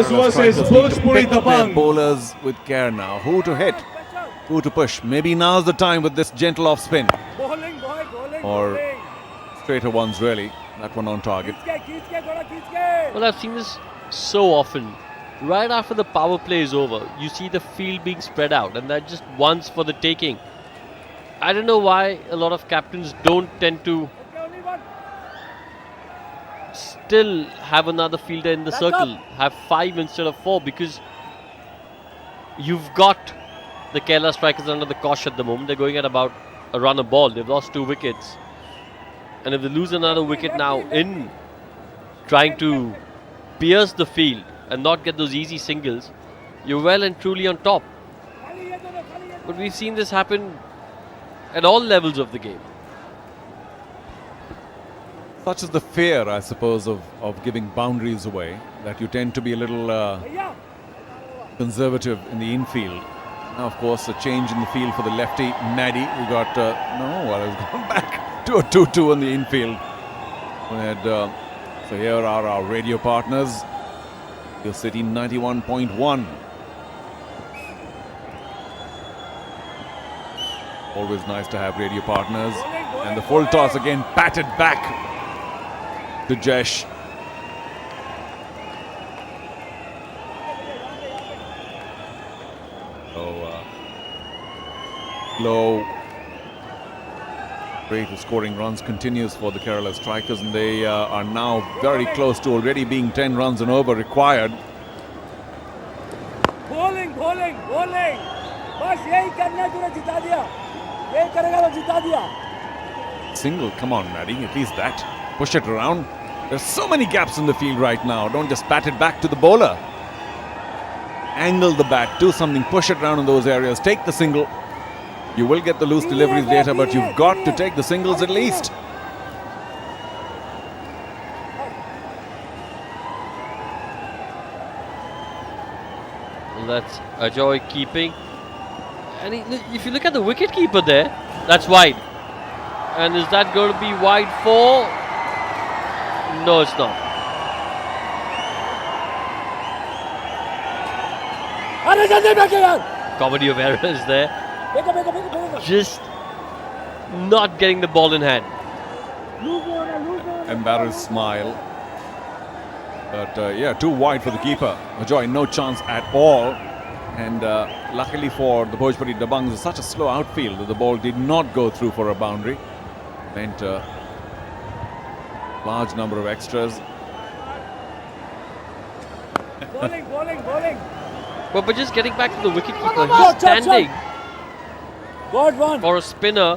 versus Bhojpuri pick their Dabang. bowlers with care now. Who to hit? Who to push? Maybe now's the time with this gentle off spin. Or straighter ones really. That one on target. Well, I've seen this so often. Right after the power play is over, you see the field being spread out, and that just once for the taking. I don't know why a lot of captains don't tend to still have another fielder in the circle, have 5 instead of 4, because you've got the Kerala strikers under the cosh at the moment. They're going at about a run a ball. They've lost 2 wickets. And if they lose another wicket now in trying to pierce the field and not get those easy singles, you're well and truly on top. But we've seen this happen at all levels of the game. Such is the fear, I suppose, of giving boundaries away, that you tend to be a little conservative in the infield. Now, of course, a change in the field for the lefty, Maddy. We got, I've gone back to a 2-2 on the infield. So here are our radio partners. Your City 91.1. Always nice to have radio partners. And the full toss again batted back to Jesh. Low rate of scoring runs continues for the Kerala strikers, and they are now very close to already being 10 runs and over required. Bowling. बस यही करना है, तूने जिता दिया. यही करेगा तो जिता दिया. Single, come on, Maddy, at least that. Push it around. There's so many gaps in the field right now. Don't just bat it back to the bowler. Angle the bat, do something, push it around in those areas, take the single. You will get the loose deliveries later, but you've got to take the singles at least. Well, that's Ajoy keeping. And if you look at the wicket keeper there, that's wide. And is that going to be wide for? No, it's not. Comedy of errors there. Just not getting the ball in hand. Embarrassed smile. But yeah, too wide for the keeper. Ajoy, no chance at all. And luckily for the Bhojpuri Dabangs, it's such a slow outfield that the ball did not go through for a boundary. Meant a large number of extras. Bowling. But just getting back to the wicketkeeper, he's standing for a spinner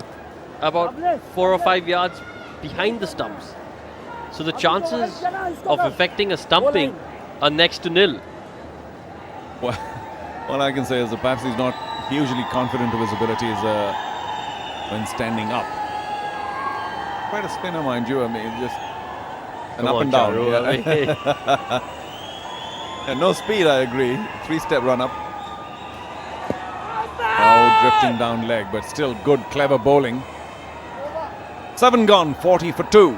about 4 or 5 yards behind the stumps. So the chances of effecting a stumping are next to nil. Well, all I can say is that perhaps he's not hugely confident of his abilities when standing up. Quite a spinner, mind you. I mean, just an up and down. Yeah. And no speed, I agree. 3-step run up. Oh, drifting down leg, but still good, clever bowling. 7 gone, 40 for 2.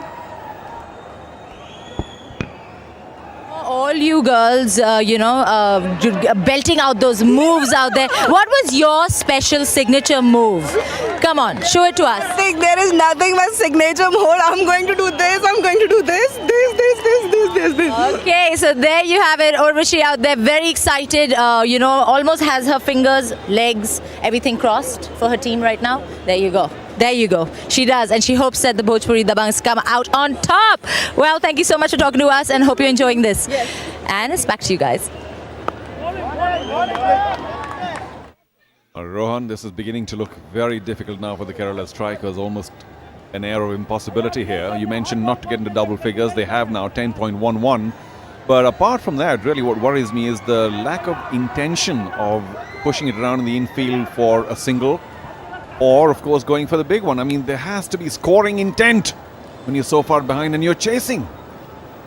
All you girls, belting out those moves out there. What was your special signature move? Come on, show it to us. I think there is nothing but signature mode. I'm going to do this, I'm going to do this. Okay, so there you have it. Urvashi out there, very excited, almost has her fingers, legs, everything crossed for her team right now. There you go. She does, and she hopes that the Bhojpuri Dabangs come out on top. Well, thank you so much for talking to us, and hope you're enjoying this. Yes. And it's back to you guys. Rohan, this is beginning to look very difficult now for the Kerala strikers. Almost an air of impossibility here. You mentioned not to get into double figures. They have now 10.11. But apart from that, really what worries me is the lack of intention of pushing it around in the infield for a single. Or, of course, going for the big one. I mean, there has to be scoring intent when you're so far behind and you're chasing.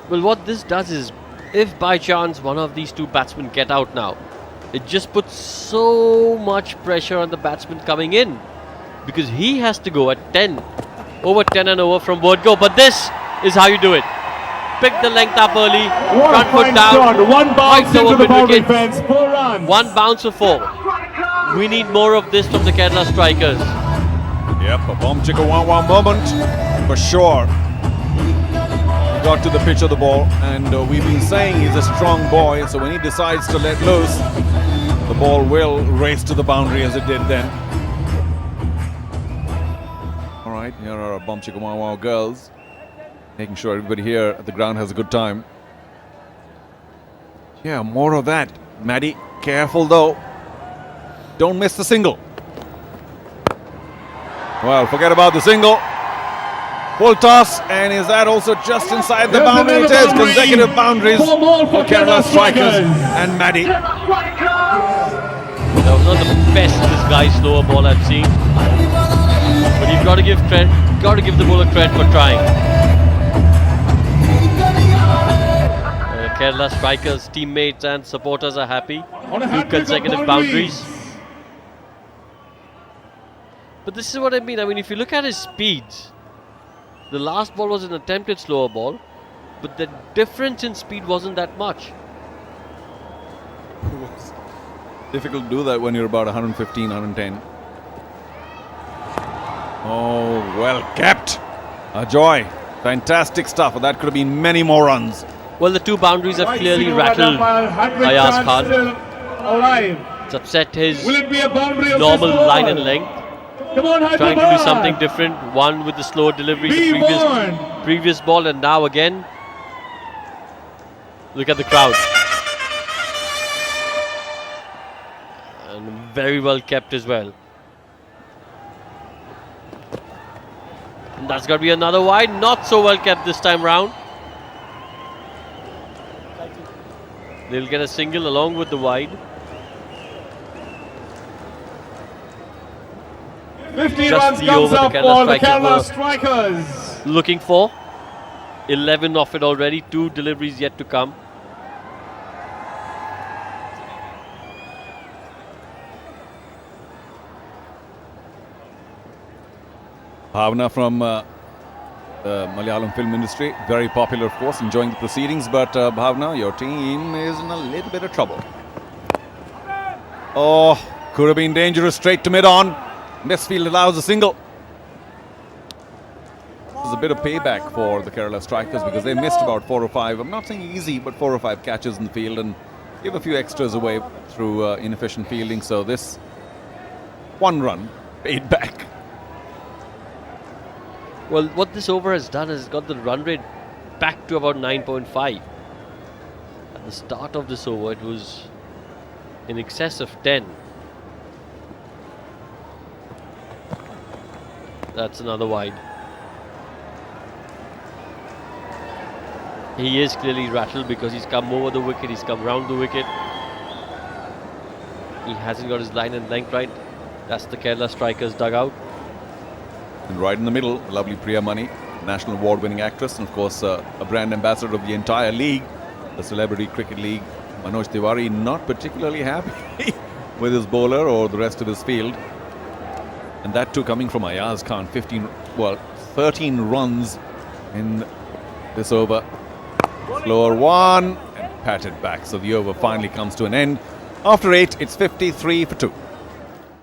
Well, what this does is, if by chance one of these two batsmen get out now, it just puts so much pressure on the batsman coming in, because he has to go at 10, over 10 and over from word go. But this is how you do it. picked the length up early. What a Front foot fine down. shot. One bounce Right over into the boundary mid-wicket. fence. 4 runs. One bounce for 4. We need more of this from the Kerala strikers. Yep, a bomb chicka wow moment for sure. He got to the pitch of the ball, and we've been saying he's a strong boy, so when he decides to let loose, the ball will race to the boundary as it did then. All right, here are our bomb chicka wow girls, making sure everybody here at the ground has a good time. Yeah, more of that. Maddie, careful though. Don't miss the single. Well, forget about the single. Full toss, and is that also just inside the There's boundary? It another is. boundary. Consecutive boundaries 4 more for Kerala strikers strikers. and Maddie. That was not the best disguised slower ball I've seen. But you've got to give the bowler credit for trying. Kerala strikers, teammates and supporters are happy. On a 2 hat-trick of consecutive boundaries. But this is what I mean. I mean, if you look at his speeds, the last ball was an attempted slower ball, but the difference in speed wasn't that much. Difficult to do that when you're about 115, 110. Oh, well kept. A joy. Fantastic stuff. That could have been many more runs. Well, the 2 boundaries have Right clearly signal rattled by hat-trick Ayaz chance Khan. still alive. It's upset his Will it be a boundary of normal this ball? line and length. Come on, Trying to do Hyderabad. something different. One with the slower delivery, Be the warned. previous ball, and now again. Look at the crowd. And very well kept as well. And that's got to be another wide. Not so well kept this time round. They'll get a single along with the wide. 50 Just runs the comes over the up Kerala for the strikers Kerala were strikers. Looking for 11 off it already. 2 deliveries yet to come. Bhavna from the Malayalam film industry, very popular of course, enjoying the proceedings, but Bhavna, your team is in a little bit of trouble. Oh, could have been dangerous, straight to mid-on. Misfield allows a single. This is a bit of payback for the Kerala strikers because they missed about 4 or 5, I'm not saying easy, but 4 or 5 catches in the field and gave a few extras away through inefficient fielding, so this 1 run paid back. Well, what this over has done is got the run rate back to about 9.5. At the start of this over, it was in excess of 10. That's another wide. He is clearly rattled because he's come over the wicket, he's come round the wicket. He hasn't got his line and length right. That's the Kerala strikers dugout. And right in the middle, lovely Priya Mani, national award-winning actress, and of course a brand ambassador of the entire league, the Celebrity Cricket League. Manoj Tiwari not particularly happy with his bowler or the rest of his field. And that too coming from Ayaz Khan, 13 runs in this over. Slower 1 and patted back. So the over finally comes to an end. After 8, it's 53 for 2.